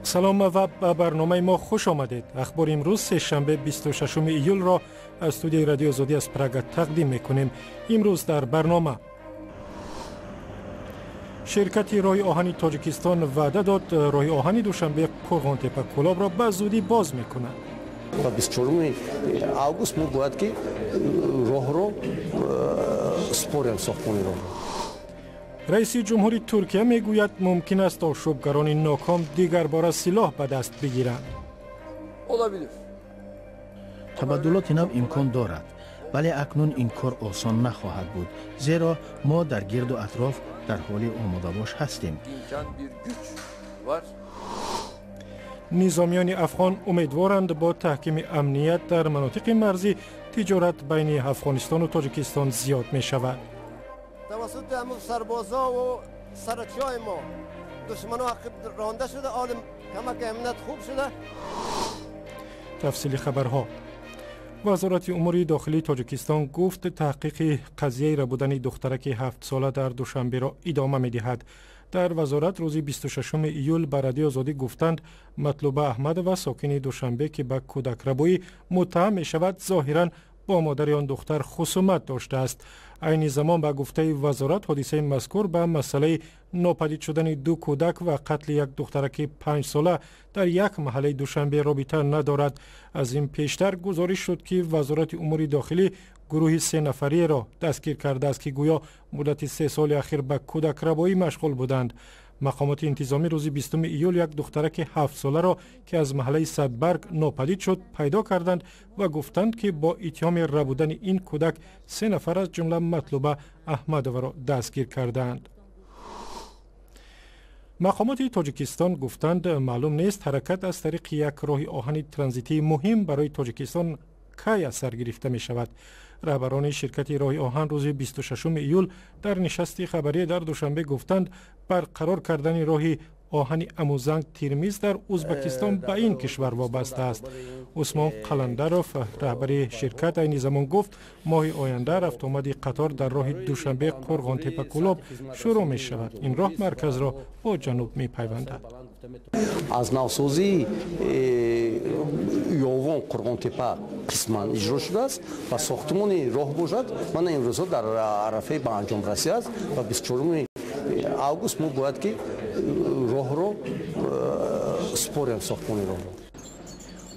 سلام و به برنامه ما خوش آمدید. اخبار امروز سه‌شنبه 26 ایول را از استودیوی رادیو آزادی از پراگ تقدیم میکنیم. امروز در برنامه شرکت راه آهن تاجیکستان وعده داد راه آهن دوشنبه قرغانتپه کولاب را به زودی باز میکند. و 24 август ما باید که راه رو سپاریم ساختمان راه. رئیس جمهوری ترکیه میگوید ممکن است آشوبگران ناکام دیگر بار سلاح به دست بگیرند. تبادلات نو امکان دارد، ولی اکنون این کار آسان نخواهد بود، زیرا ما در گرد و اطراف در حال آماده باش هستیم. نظامیان افغان امیدوارند با تحکیم امنیت در مناطق مرزی تجارت بین افغانستان و تاجیکستان زیاد می شود. توسط همون سربازا و سرچای ما دشمن ها رانده شده، عالم کمک امنیت خوب شده. تفصیل خبرها. وزارت امور داخلی تاجیکستان گفت تحقیق قضیه ربودن دخترک 7 ساله در دوشنبه را ادامه می دهد. در وزارت روز 26 ایول به رادیو آزادی گفتند مطلوبه احمد و ساکن دوشنبه که به کودک ربایی متهم می شود ظاهراً با مادر آن دختر خصومت داشته است. عین زمان به گفته وزارت حادثه مذکور به مسئله ناپدید شدن دو کودک و قتل یک دخترک 5 ساله در یک محله دوشنبه رابطه ندارد. از این پیشتر گزارش شد که وزارت امور داخلی گروه 3 نفری را دستگیر کرده است که گویا مدت 3 سال اخیر به کودک ربایی مشغول بودند. مقامات انتظامی روز 20 ایول یک دخترک 7 ساله را که از محله صدبرگ ناپدید شد پیدا کردند و گفتند که با اتهام ربودن این کودک 3 نفر از جمله مطلوبه احمد را دستگیر کردند. مقامات تاجیکستان گفتند معلوم نیست حرکت از طریق یک راه آهن ترانزیتی مهم برای تاجیکستان کی از سر گرفته می شود. رهبران شرکت راه آهن روز 26 ایول در نشست خبری در دوشنبه گفتند برقرار کردن راه آهن اموزنگ ترمیز در ازبکستان به این کشور وابسته است. عثمان قلندروف رهبر شرکت این زمان گفت ماه آینده رفت آمد قطار در راه دوشنبه قرغانتپه کولاب شروع می شود. این راه مرکز را با جنوب می پیوندد. از نوسازی یوان قرغانتپه قسمان اجرا شده است و ساختمان راه باشد. من امروز در عرفه به انجام رسیده است و 24 август ما باید که راه رو سپاریم ساختمان راه رو.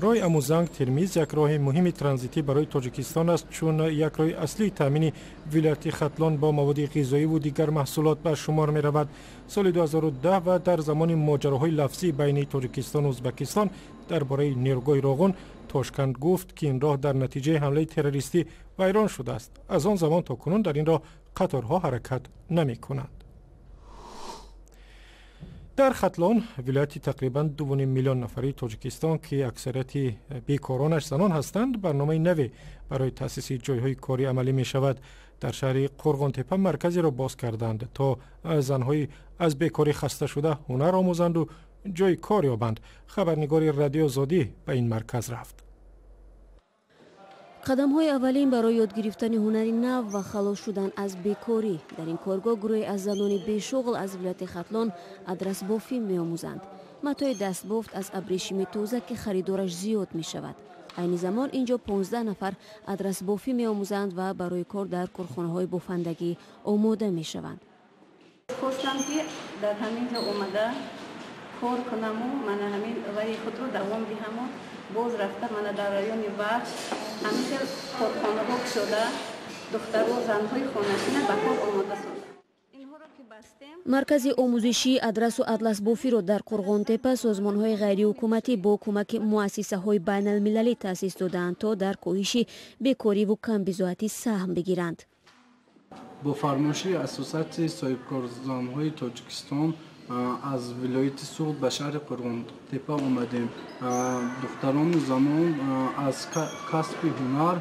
راه اموزنگ ترمیز یک راه مهم ترانزیتی برای تاجیکستان است، چون یک راه اصلی تامین ولایت ختلان با مواد غذایی و دیگر محصولات به شمار می رود. سال 2010 و در زمان ماجراهای لفظی بین تاجیکستان و ازبکستان درباره نیروگاه راغون، تاشکند گفت که این راه در نتیجه حمله تروریستی ویران شده است. از آن زمان تا کنون در این راه قطارها حرکت نمی کنند. در ختلان ولایت تقریباً 2.5 میلیون نفری تاجیکستان که اکثریت بیکارانش زنان هستند برنامه نوی برای تأسیس جایهای کاری عملی می شود. در شهر قرغانتپه مرکزی را باز کردند تا زنهای از بیکاری خسته شده هنر آموزند و جای کار یابند. خبرنگار رادیو آزادی به این مرکز رفت. قدم‌های اولین برای یاد گرفتن هنری نو و خلاص شدن از بیکاری. در این کارگاه گروهی از زنان بیشغل از ولایت ختلان آدرس بافی می‌آموزند. متای دست بافت از ابریشم تازه که خریدارش زیاد می شود. عین زمان اینجا 15 نفر آدرس بافی می‌آموزند و برای کار در کارخانه‌های بافندگی آماده می‌شوند. خواستم که در همین جا اومده کار کنم و من همین ولی خود رو دوام دهم. باز رفته من در رایون وجه همیشه کارخانه ها شده دختر و زنهای خانشینه به کار آماده شده. مرکز آموزشی آدرس و اطلس بافی را در قرغانتپه سازمان‌های غیر حکومتی با کمک مؤسسه‌های بین‌المللی تأسیس دادند تا در کاهش بیکاری و کمبزاعتی سهم بگیرند. با فرمایشی اساسات صاحبکارزن‌های تاجیکستان از ولایت سوغد به شهر قرغانتپه آمدیم. دختران و زنان از کسب هنر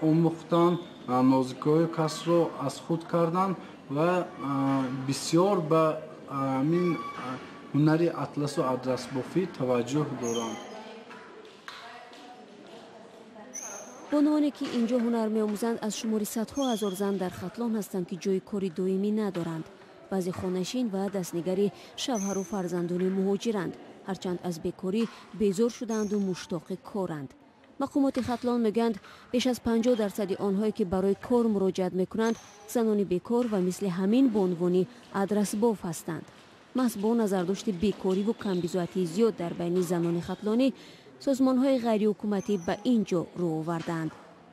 آموختند، نازکی‌های کسب را از خود کردند و بسیار به همین هنری اطلس و آدرس بافی توجه دارند. بانوانی که اینجا هنر می‌آموزند از شمار صدها هزار زن در ختلان هستند که جای کاری دائمی ندارند. баъзе хонашин ва дастнигари шавҳару фарзандони муҳоҷиранд, ҳарчанд аз бекорӣ безор шуданду муштоқи коранд. мақомоти хатлон мегӯянд беш аз 50% онҳое ки барои кор муроҷиат мекунанд занони бекор ва мисли ҳамин бонвони адрасбоф ҳастанд. маҳз бо назардошти бекориву камбизоатии зиёд дар байни занони хатлонӣ созмонҳои ғайриҳукуматӣ ба ин ҷо рӯ овардаанд.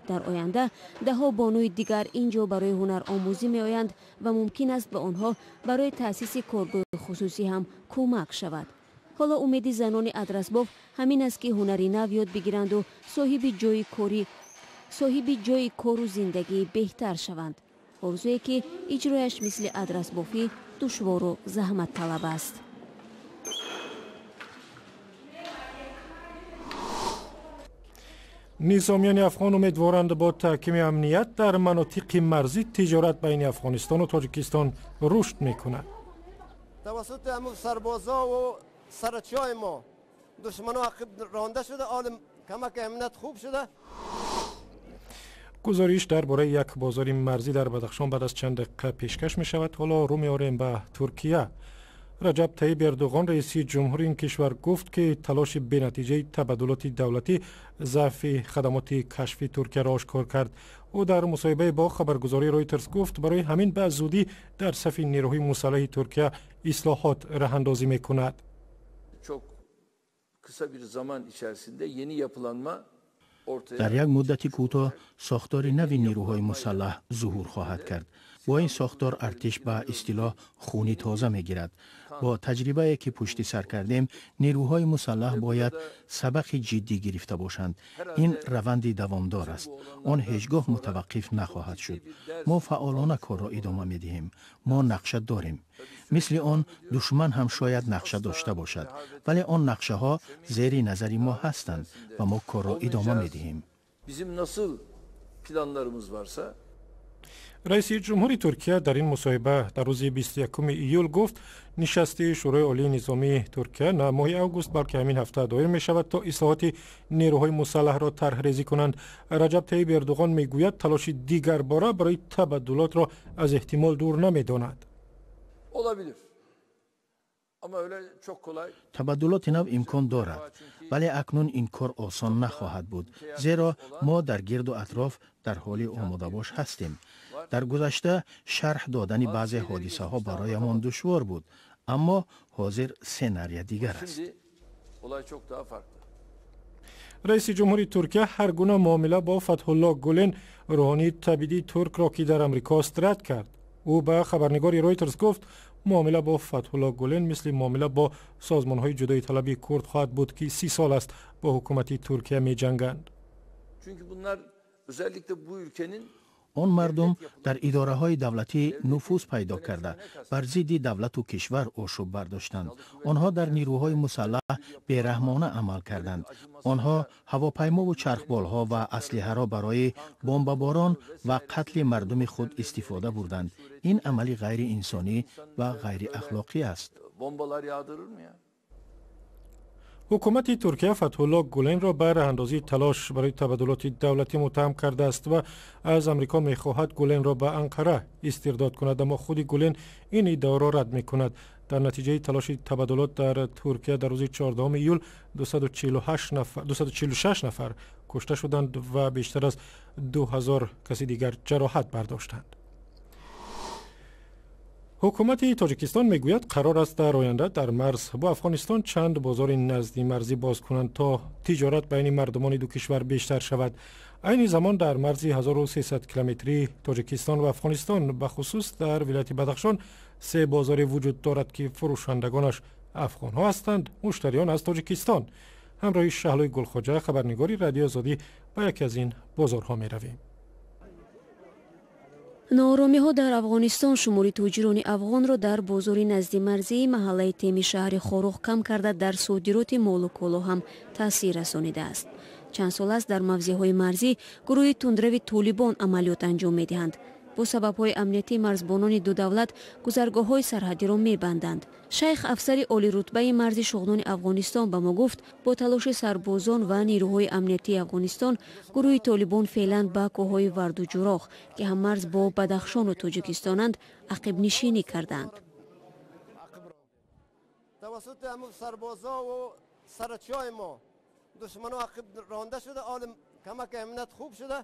дар оянда даҳо бонуи дигар ин ҷо барои ҳунаромӯзӣ меоянд ва мумкин аст ба онҳо барои таъсиси коргоҳи хусусӣ ҳам кӯмак шавад. ҳоло умеди занони адрасбоф ҳамин аст ки ҳунари нав ёд бигиранду соҳиби ҷойи кору зиндагии беҳтар шаванд. орзуе ки иҷрояш мисли адрасбофӣ душвору заҳматталаб аст. низомиёни афғон умедворанд бо таҳкими амният дар манотиқи марзӣ тиҷорат байни афғонистону тоҷикистон рушд мекунад. توسط همون سربازا و سرچای ما دشمنا عقب رانده شده، حال کمک امنیت خوب شده. گزارش درباره یک بازار مرزی در بدخشان بعد از چند دقیقه پیشکش می شود. حالا رو می‌آوریم به ترکیه. رجب طیب اردوغان رئیس جمهور این کشور گفت که تلاش بی‌نتیجه تبادلات دولتی ضعف خدمات کشفی ترکیه را آشکار کرد. او در مصاحبه با خبرگزاری رویترز گفت برای همین به زودی در صف نیروهای مسلح ترکیه اصلاحات راه اندازی می‌کند. Çok kısa bir zaman içerisinde yeni yapılanma در یک مدت کوتاه ساختار نوی نیروهای مسلح ظهور خواهد کرد. با این ساختار ارتش به اصطلاح خونی تازه میگیرد. با تجربه که پشت سر کردیم نیروهای مسلح باید سبق جدی گرفته باشند. این روند دوامدار است. آن هیچگاه متوقف نخواهد شد. ما فعالانه کار را ادامه میدهیم. ما نقشه داریم. مثل آن دشمن هم شاید نقشه داشته باشد، ولی آن نقشه ها زیر نظر ما هستند و ما کار را ادامه میدهیم. Bizim nasıl planlarımız varsa رئیس جمهوری ترکیه در این مصاحبه در روز 21 ایول گفت نشست شورای عالی نظامی ترکیه نه ماه اوگوست بلکه همین هفته دایر می شود تا اصلاحات نیروهای مسلح را طرح ریزی کنند. رجب طیب اردوغان می گوید تلاش دیگر باره برای تبادلات را از احتمال دور نمی داند. olabilir. Ama öyle çok kolay. تبادلات نو امکان دارد، ولی اکنون این کار آسان نخواهد بود، زیرا ما در گرد و اطراف در حال آماده باش هستیم. در گذشته شرح دادن بعضی حادثه ها برایمان دشوار بود، اما حاضر سناریو دیگر است. Olay çok daha farklı. رئیس جمهوری ترکیه هر گونه معامله با فتح الله گولن روحانی تبعیدی ترک را که در امریکا است رد کرد. او به خبرنگاری رویترز گفت معامله با فتح الله گولن مثل معامله با سازمان‌های جدایی طلبی کرد خواهد بود که 30 سال است با حکومت ترکیه می‌جنگند. Çünkü bunlar özellikle bu ülkenin آن مردم در اداره های دولتی نفوذ پیدا کرده بر ضد دولت و کشور آشوب برداشتند. آنها در نیروهای مسلح بیرحمانه عمل کردند. آنها هواپیما و چرخبال ها و اسلحه را برای بمباران و قتل مردم خود استفاده بردند. این عملی غیر انسانی و غیر اخلاقی است. bombalar yağdırır mı ya? حکومت ترکیه فتح الله گولن را بر اندازی تلاش برای تبادلات دولتی متهم کرده است و از امریکا می‌خواهد گولن را به انقره استرداد کند، اما خود گولن این ادعا را رد می‌کند. در نتیجه تلاش تبادلات در ترکیه در روز 14 ایول 246 نفر کشته شدند و بیشتر از 2000 کسی دیگر جراحت برداشتند. حکومت تاجیکستان میگوید قرار است در آینده در مرز با افغانستان چند بازار نزدی مرزی باز کنند تا تجارت بین مردمان دو کشور بیشتر شود. عین زمان در مرز 1300 کیلومتری تاجیکستان و افغانستان به خصوص در ولایت بدخشان 3 بازار وجود دارد که فروشندگانش افغان ها هستند، مشتریان از تاجیکستان. همراه شهلوی گلخواجه خبرنگاری رادیو آزادی به یکی از این بازارها می رویم. ناآرامی‌ها در افغانستان شماری تاجران افغان را در بازار نزدی مرزی محله تمی شهر خاروخ کم کرده در صادرات مال و کالا هم تاثیر رسانیده است. چند سال است در موضع‌های مرزی گروه تندرو طالبان عملیات انجام می‌دهند. با سبب‌های امنیتی مرزبانان دو دولت گذرگاه‌های سرحدی را می‌بندند. شیخ افسر عالی رتبه مرز شغلان افغانستان به ما گفت با تلاش سربازان و نیروهای امنیتی افغانستان گروه طالبان فعلا به کوههای ورد و جراخ که هم مرز با بدخشان و تاجیکستانند عقب نشینی کردند. توسط همون سربازا و سرچای ما دشمن ها رانده شده، حال کمک امنیت خوب شده.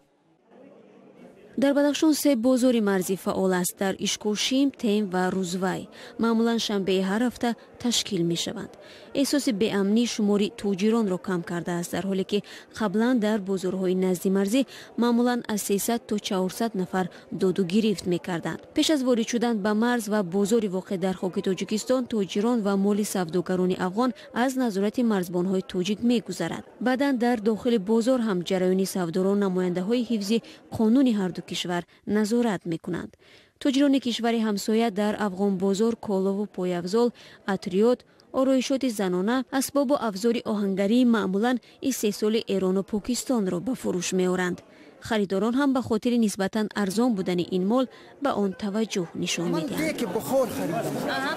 در بدخشان 3 بازار مرزی فعال است در اشکوشیم، تیم و روزوای. معمولا شنبه هر هفته تشکیل می شوند. احساس بی‌امنی شماری تاجران را کم کرده است، در حالی که قبلا در بازارهای نزدی مرزی معمولا از 300 تا 400 نفر داد و گرفت می کردند. پیش از وارد شدن به مرز و بازار واقع در خاک تاجیکستان، تاجران و مال سوداگران افغان از نظارت مرزبانهای تاجیک می گذرد. بعدا در داخل بازار هم جریان سوداران نماینده های حفظ قانون هر دو کشور نظارت میکنند. تاجران کشور همسایه در افغان بازار کالا و پایافزال، اتریاد، آرایشات زنانه، اسباب و افزار آهنگری معمولا این 3 سال ایران و پاکستان را به فروش می‌آورند. خریداران هم به خاطر نسبتاً ارزان بودن این مال به آن توجه نشان می‌دهند. من دیک بخار خریدم.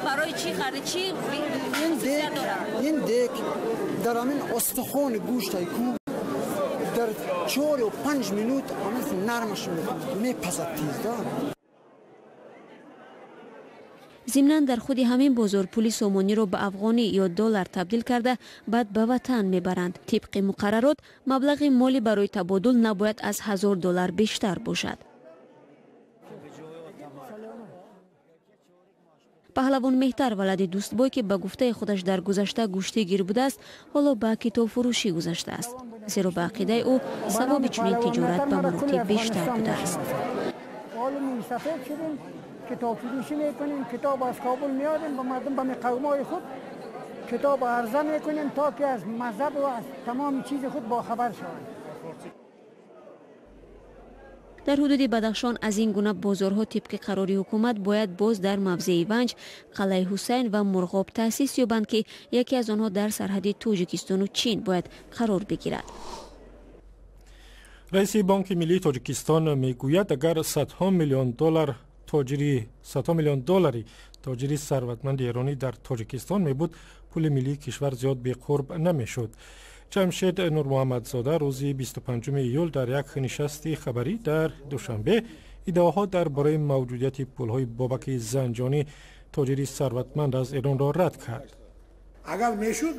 برای چی خرید؟ چی؟ این دیک در همین استخوان گوشتای کو در 4 و 5 منوت همین نرمش میپزد تیزدار. ضمناً در خود همین بازار پول سامانی را به افغانی یا دلار تبدیل کرده بعد به وطن میبرند. طبق مقررات مبلغ مالی برای تبادل نباید از $1000 بیشتر باشد. پهلوان مهتر ولد دوستبای که به گفته خودش در گذشته گوشتی گیر بوده است، حالا به کتاب فروشی گذشته است، زیرا به عقیده او ثواب چنین تجارت به مراتب بیشتر بوده است. کتاب فروشی میکنیم، کتاب از کابل میاریم به مردم، به قومای خود کتاب عرضه میکنیم تا که از مذهب و از تمام چیز خود با خبر شوند. در حدود بدخشان از این گونه بازارها طبق قراری حکومت باید باز در موضع ونج، قلعه حسین و مرغاب تأسیس یابند که یکی از آنها در سرحد تاجیکستان و چین باید قرار بگیرد. رئیس بانک ملی تاجیکستان میگوید اگر $100 میلیون تاجری ثروتمند ایرانی در تاجیکستان می بود، پول ملی کشور زیاد به قرب نمی شد. جمشید نور محمدزاده روز 25 ایول در یک نشست خبری در دوشنبه ادعاها درباره موجودیت پولهای بابک زنجانی تاجری ثروتمند از ایران را رد کرد. اگر میشد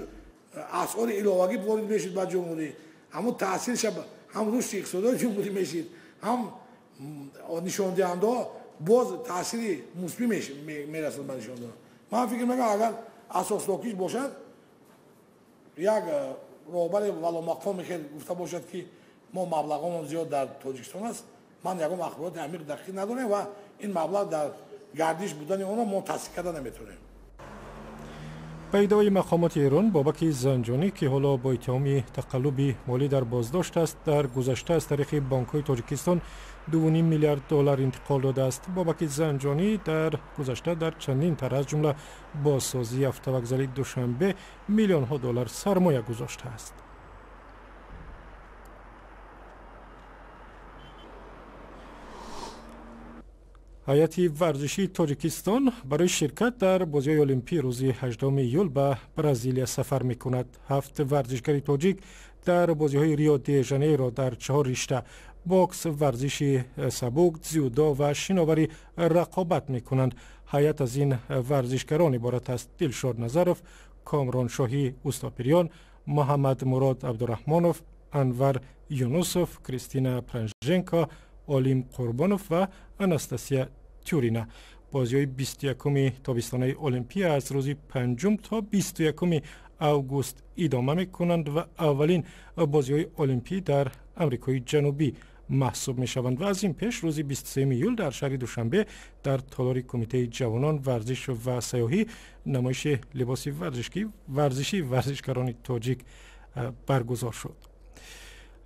اسعار الهواگی وارد میشد با جمهوری، همون تاثیرش هم رشد اقتصادی جمهوری میشد، هم نشان دهنده باز تاثیر مثبت میرسد به نشان دهنده. من فکر میکنم اگر اساس لوکیش باشد، یک رهبر والا مقام خیلی گفته باشد که ما مبلغمون زیاد در تاجیکستان است، من یکم اخبارات عمیق دقیق ندارم و این مبلغ در گردش بودن اون ما تصدیق کردن نمیتونیم. به ادعای مقامات ایران، بابک زنجانی که حالا با اتهام تقلب مالی در بازداشت است، در گذشته از طریق بانک‌های تاجیکستان $2.5 میلیارد انتقال داده است. بابک زنجانی در گذشته در چندین طرح از جمله بازسازی هفته وگذاری دوشنبه میلیون‌ها دلار سرمایه گذاشته است. هیئت ورزشی تاجیکستان برای شرکت در بازی‌های المپی روز 18 ایول به برزیل سفر می‌کند. 7 ورزشگر تاجیک در بازی‌های ریو دی ژانیرو در 4 رشته باکس، ورزش سبک، جودو و شناوری رقابت می‌کنند. هیئت از این ورزشکاران عبارت است: دلشاد نظرов، کامران شاهی اوستاپریان، محمد مراد عبدالرحمانوف، انور یونوسوف، کریستینا پرنژنکا، آلیم قربانوف و اناستاسیا تیورینا. بازی‌های 21 تابستانه المپی از روز 5 تا 21 اوگوست ادامه می‌کنند و اولین بازی‌های المپی در آمریکای جنوبی محسوب می‌شوند و از این پیش روز 23 ایول در شهر دوشنبه در تالار کمیته جوانان ورزش و سیاحی نمایش لباس ورزشی ورزشکاران تاجیک برگزار شد.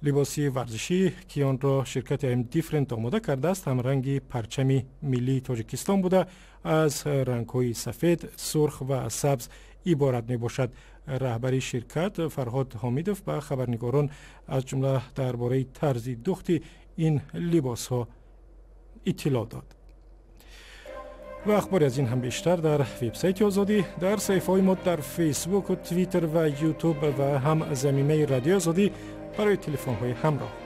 لباس ورزشی که آن را شرکت ام دیفرنت آماده کرده است هم رنگ پرچم ملی تاجیکستان بوده، از رنگ‌های سفید، سرخ و سبز عبارت می باشد. رهبر شرکت فرهاد حمیدوف به خبرنگاران از جمله درباره طرز دوخت این لباس ها اطلاع داد. و اخباری از این هم بیشتر در وبسایت آزادی، در صفحه‌های ما در فیسبوک و توییتر و یوتیوب و هم زمینه رادیو آزادی برای تلفن‌های همراه.